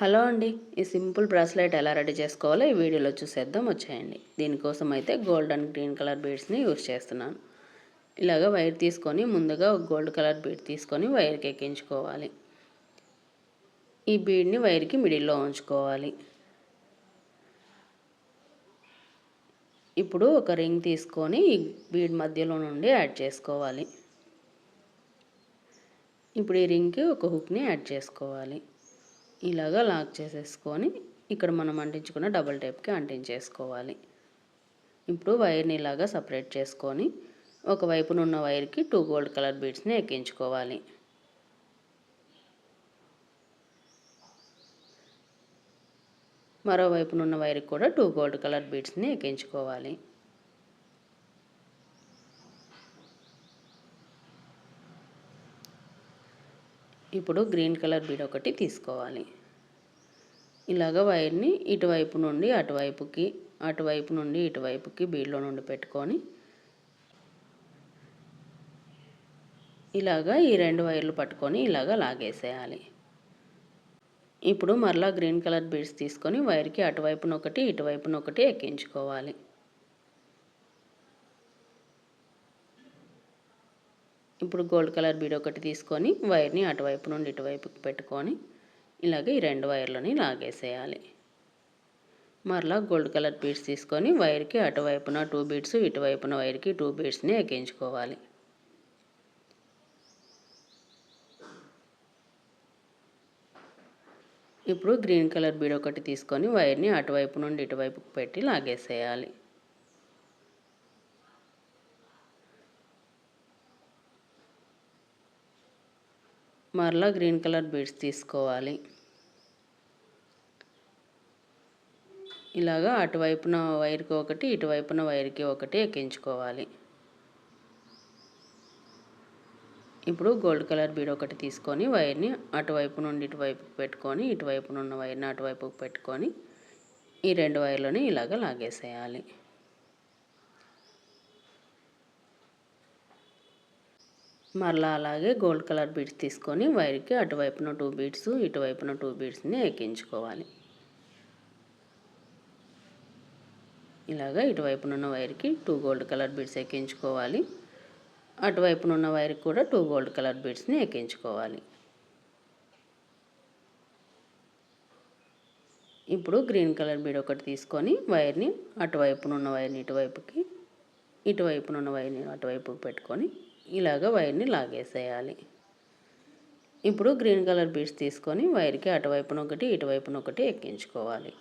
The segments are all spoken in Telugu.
హలో అండి, ఈ సింపుల్ బ్రాస్లెట్ ఎలా రెడీ చేసుకోవాలో ఈ వీడియోలో చూసేద్దాం వచ్చేయండి. దీనికోసం అయితే గోల్డ్ అండ్ గ్రీన్ కలర్ బీడ్స్ని యూజ్ చేస్తున్నాను. ఇలాగ వైర్ తీసుకొని ముందుగా ఒక గోల్డ్ కలర్ బీడ్ తీసుకొని వైర్కి ఎక్కించుకోవాలి. ఈ బీడ్ని వైర్కి మిడిల్లో ఉంచుకోవాలి. ఇప్పుడు ఒక రింగ్ తీసుకొని ఈ బీడ్ మధ్యలో నుండి యాడ్ చేసుకోవాలి. ఇప్పుడు ఈ రింగ్కి ఒక హుక్ని యాడ్ చేసుకోవాలి. ఇలాగా లాక్ చేసేసుకొని ఇక్కడ మనం అంటించుకున్న డబుల్ టేప్కి అంటించేసుకోవాలి. ఇప్పుడు వైర్ని ఇలాగా సపరేట్ చేసుకొని ఒకవైపునున్న వైర్కి 2 గోల్డ్ కలర్ బీడ్స్ని ఎక్కించుకోవాలి. మరోవైపునున్న వైర్కి కూడా 2 గోల్డ్ కలర్ బీడ్స్ని ఎక్కించుకోవాలి. ఇప్పుడు గ్రీన్ కలర్ బీడ్ ఒకటి తీసుకోవాలి. ఇలాగ వైర్ని ఇటువైపు నుండి అటువైపుకి, అటువైపు నుండి ఇటువైపుకి బీడ్లో నుండి పెట్టుకొని ఇలాగా ఈ 2 వైర్లు పట్టుకొని ఇలాగా లాగేసేయాలి. ఇప్పుడు మరలా గ్రీన్ కలర్ బీడ్స్ తీసుకొని వైర్కి అటువైపున ఒకటి ఇటువైపున ఒకటి ఎక్కించుకోవాలి. ఇప్పుడు గోల్డ్ కలర్ బీడ్ ఒకటి తీసుకొని వైర్ని అటువైపు నుండి ఇటువైపుకి పెట్టుకొని ఇలాగే ఈ 2 వైర్లని లాగేసేయాలి. మరలా గోల్డ్ కలర్ బీడ్స్ తీసుకొని వైర్కి అటువైపున 2 బీడ్స్, ఇటువైపున వైర్కి 2 బీడ్స్ని ఎక్కించుకోవాలి. ఇప్పుడు గ్రీన్ కలర్ బీడ్ ఒకటి తీసుకొని వైర్ని అటువైపు నుండి ఇటువైపుకి పెట్టి లాగేసేయాలి. మరలా గ్రీన్ కలర్ బీడ్స్ తీసుకోవాలి. ఇలాగా అటువైపున వైర్కి ఒకటి, ఇటువైపున వైర్కి ఒకటి ఎక్కించుకోవాలి. ఇప్పుడు గోల్డ్ కలర్ బీడ్ ఒకటి తీసుకొని వైర్ని అటువైపు నుండి ఇటువైపుకి పెట్టుకొని ఇటువైపునున్న వైర్ని అటువైపుకి పెట్టుకొని ఈ 2 వైర్లని ఇలాగ లాగేసేయాలి. మరలా అలాగే గోల్డ్ కలర్ బీడ్స్ తీసుకొని వైర్కి అటువైపున 2 బీడ్స్, ఇటువైపున 2 బీడ్స్ని ఎక్కించుకోవాలి. ఇలాగా ఇటువైపునున్న వైర్కి 2 గోల్డ్ కలర్ బీడ్స్ ఎక్కించుకోవాలి. అటువైపునున్న వైర్కి కూడా 2 గోల్డ్ కలర్ బీడ్స్ని ఎక్కించుకోవాలి. ఇప్పుడు గ్రీన్ కలర్ బీడ్ ఒకటి తీసుకొని వైర్ని అటువైపునున్న వైర్ని ఇటువైపుకి, ఇటువైపునున్న వైర్ని అటువైపుకి పెట్టుకొని ఇలాగ వైర్ని లాగేసేయాలి. ఇప్పుడు గ్రీన్ కలర్ బీడ్స్ తీసుకొని వైర్కి అటువైపున ఒకటి, ఇటువైపున ఒకటి ఎక్కించుకోవాలి.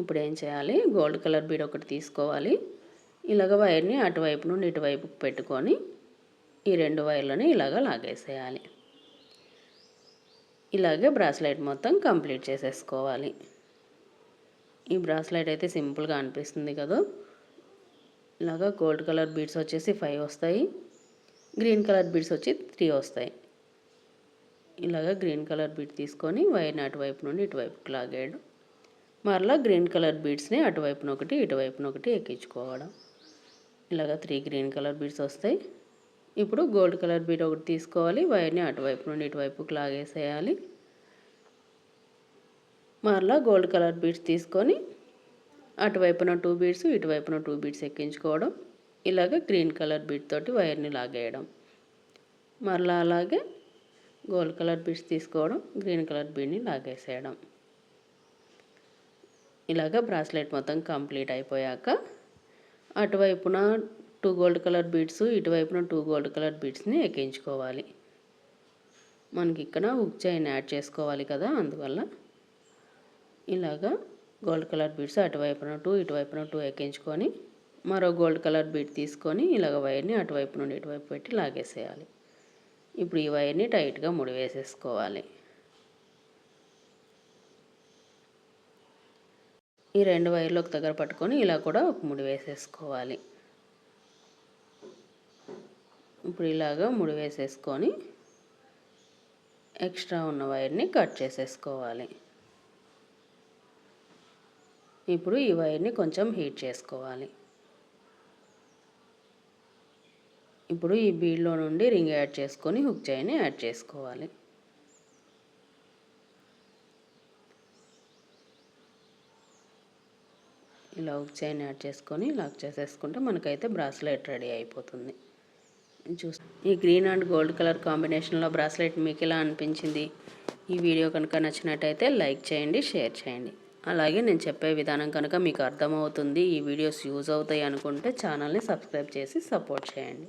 ఇప్పుడు ఏం చేయాలి, గోల్డ్ కలర్ బీడ్ ఒకటి తీసుకోవాలి. ఇలాగ వైర్ని అటువైపు నుండి ఇటువైపుకి పెట్టుకొని ఈ 2 వైర్లని ఇలాగ లాగేసేయాలి. ఇలాగే బ్రాస్లెట్ మొత్తం కంప్లీట్ చేసేసుకోవాలి. ఈ బ్రాస్లెట్ అయితే సింపుల్గా అనిపిస్తుంది కదా. ఇలాగా గోల్డ్ కలర్ బీడ్స్ వచ్చేసి 5 వస్తాయి, గ్రీన్ కలర్ బీడ్స్ వచ్చి 3 వస్తాయి. ఇలాగ గ్రీన్ కలర్ బీడ్ తీసుకొని వైర్ని అటువైపు నుండి ఇటువైపుకి లాగేయడం, మరలా గ్రీన్ కలర్ బీడ్స్ని అటువైపున ఒకటి, ఇటువైపున ఒకటి ఎక్కించుకోవడం. ఇలాగ 3 గ్రీన్ కలర్ బీడ్స్ వస్తాయి. ఇప్పుడు గోల్డ్ కలర్ బీడ్ ఒకటి తీసుకోవాలి, వైర్ని అటువైపు నుండి ఇటువైపుకి లాగేసేయాలి. మరలా గోల్డ్ కలర్ బీడ్స్ తీసుకొని అటువైపున 2 బీడ్స్, ఇటువైపున 2 బీడ్స్ ఎక్కించుకోవడం. ఇలాగ గ్రీన్ కలర్ బీడ్ తోటి వైర్ని లాగేయడం. మరలా అలాగే గోల్డ్ కలర్ బీడ్స్ తీసుకోవడం, గ్రీన్ కలర్ బీడ్ని లాగేసేయడం. ఇలాగ బ్రాస్లెట్ మొత్తం కంప్లీట్ అయిపోయాక అటువైపున 2 గోల్డ్ కలర్ బీడ్స్, ఇటువైపున 2 గోల్డ్ కలర్ బీడ్స్ని ఎక్కించుకోవాలి. మనకి ఇక్కడ హుక్ చైన్ యాడ్ చేసుకోవాలి కదా, అందువల్ల ఇలాగా గోల్డ్ కలర్ బీడ్స్ అటువైపున 2, ఇటువైపున 2 ఎక్కించుకొని మరో గోల్డ్ కలర్ బీడ్ తీసుకొని ఇలాగ వైర్ని అటువైపు నుండి ఇటువైపు పెట్టి లాగేసేయాలి. ఇప్పుడు ఈ వైర్ని టైట్గా ముడివేసేసుకోవాలి. ఈ 2 వైర్లు ఒక దగ్గర పట్టుకొని ఇలా కూడా ఒక ముడి వేసేసుకోవాలి. ఇప్పుడు ఇలాగా ముడి వేసేసుకొని ఎక్స్ట్రా ఉన్న వైర్ని కట్ చేసేసుకోవాలి. ఇప్పుడు ఈ వైర్ని కొంచెం హీట్ చేసుకోవాలి. ఇప్పుడు ఈ బీడ్లో నుండి రింగ్ యాడ్ చేసుకొని హుక్ చైన్ని యాడ్ చేసుకోవాలి. ఇలా హుక్ చైన్ యాడ్ చేసుకొని లాక్ చేసేసుకుంటే మనకైతే బ్రాస్లెట్ రెడీ అయిపోతుంది. ఈ గ్రీన్ అండ్ గోల్డ్ కలర్ కాంబినేషన్లో బ్రాస్లెట్ మీకు ఎలా అనిపించింది? ఈ వీడియో కనుక నచ్చినట్టయితే లైక్ చేయండి, షేర్ చేయండి. అలాగే నేను చెప్పే విధానం కనుక మీకు అర్థమవుతుంది, ఈ వీడియోస్ యూజ్ అవుతాయి అనుకుంటే ఛానల్ని సబ్స్క్రైబ్ చేసి సపోర్ట్ చేయండి.